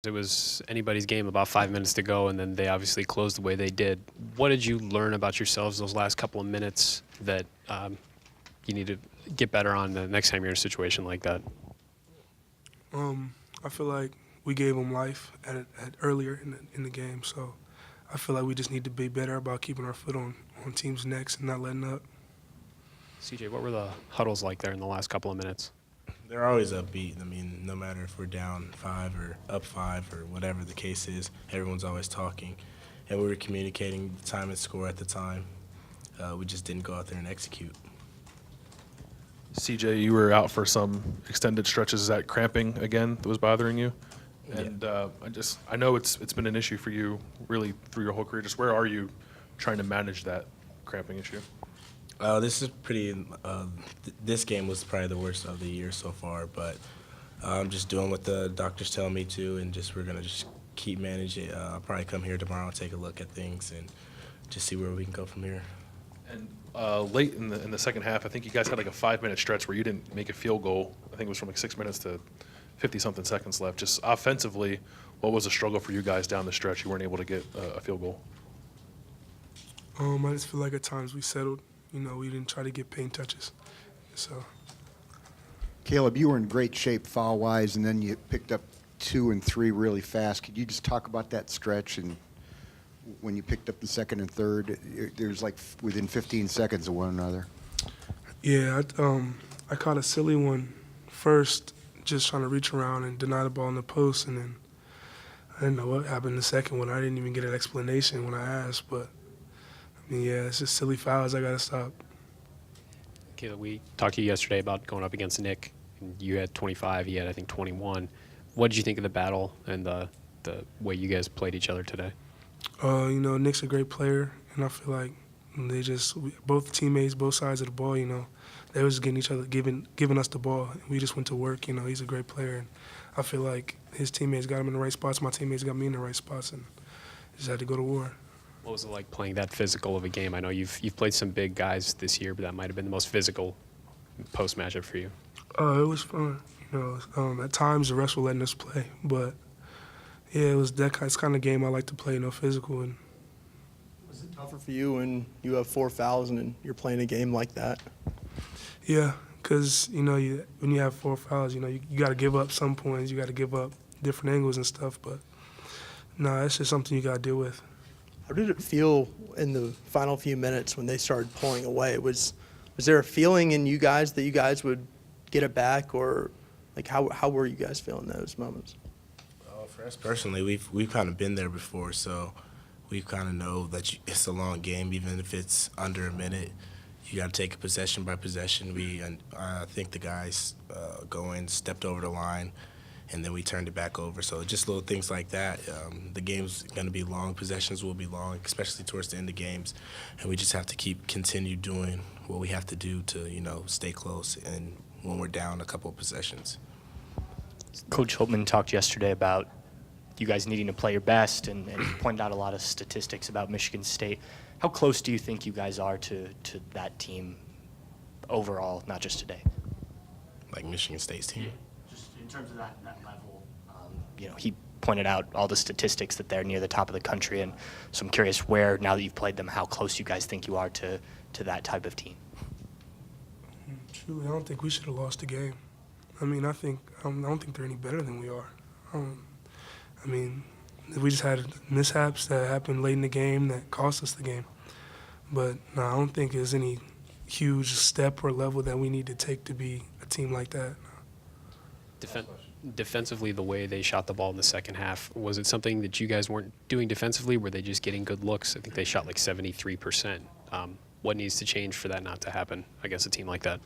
It was anybody's game, about 5 minutes to go, and then they obviously closed the way they did. What did you learn about yourselves those last couple of minutes that you need to get better on the next time you're in a situation like that? I feel like we gave them life earlier in the game, so I feel like we just need to be better about keeping our foot on teams' necks and not letting up. CJ, what were the huddles like there in the last couple of minutes? They're always upbeat. I mean, no matter if we're down 5 or up 5 or whatever the case is, everyone's always talking. And we were communicating the time and score at the time. We just didn't go out there and execute. CJ, you were out for some extended stretches. Is that cramping again that was bothering you? Yeah. And I know it's been an issue for you really through your whole career. Just where are you trying to manage that cramping issue? This is pretty. This game was probably the worst of the year so far, but I'm just doing what the doctors tell me to, and we're gonna just keep managing. I'll probably come here tomorrow and take a look at things and just see where we can go from here. And late in the second half, I think you guys had like a 5-minute stretch where you didn't make a field goal. I think it was from like 6 minutes to 50-something seconds left. Just offensively, what was the struggle for you guys down the stretch? You weren't able to get a field goal. I just feel like at times we settled. We didn't try to get paint touches. So, Caleb, you were in great shape foul-wise, and then you picked up 2 and 3 really fast. Could you just talk about that stretch and when you picked up the second and third? There's like within 15 seconds of one another. yeah, I caught a silly one first, just trying to reach around and deny the ball in the post, and then I didn't know what happened the second one. I didn't even get an explanation when I asked, but yeah, it's just silly fouls I got to stop. Caleb, we talked to you yesterday about going up against Nick. And you had 25, he had, I think, 21. What did you think of the battle and the way you guys played each other today? Nick's a great player, and I feel like both teammates, both sides of the ball, they was getting each other, giving us the ball. And we just went to work. He's a great player, and I feel like his teammates got him in the right spots. My teammates got me in the right spots, and just had to go to war. What was it like playing that physical of a game? I know you've played some big guys this year, but that might have been the most physical post matchup for you. It was fun. At times the refs were letting us play, but yeah, it was it's kind of game I like to play, physical. And was it tougher for you when you have 4 fouls and you're playing a game like that? yeah, because when you have 4 fouls, you got to give up some points, you got to give up different angles and stuff. But no, it's just something you got to deal with. How did it feel in the final few minutes when they started pulling away? Was there a feeling in you guys that you guys would get it back, or like how were you guys feeling those moments? For us personally, we've kind of been there before, so we kind of know that it's a long game. Even if it's under a minute, you got to take it possession by possession. I think the guys stepped over the line, and then we turned it back over. So just little things like that. The game's going to be long. Possessions will be long, especially towards the end of games. And we just have to continue doing what we have to do to, stay close and when we're down a couple of possessions. Coach Holtman talked yesterday about you guys needing to play your best and pointed out a lot of statistics about Michigan State. How close do you think you guys are to that team overall, not just today? Like Michigan State's team? Just in terms of that level, he pointed out all the statistics that they're near the top of the country, and so I'm curious where, now that you've played them, how close you guys think you are to that type of team. Truly, I don't think we should have lost the game. I don't think they're any better than we are. We just had mishaps that happened late in the game that cost us the game. But no, I don't think there's any huge step or level that we need to take to be a team like that. Defensively, the way they shot the ball in the second half, was it something that you guys weren't doing defensively? Were they just getting good looks? I think they shot like 73%. What needs to change for that not to happen against a team like that?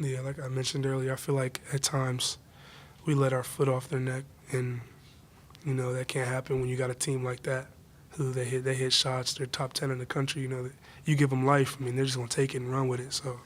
Yeah, like I mentioned earlier, I feel like at times we let our foot off their neck, and that can't happen when you got a team like that who they hit shots. They're top 10 in the country. You give them life. They're just gonna take it and run with it. So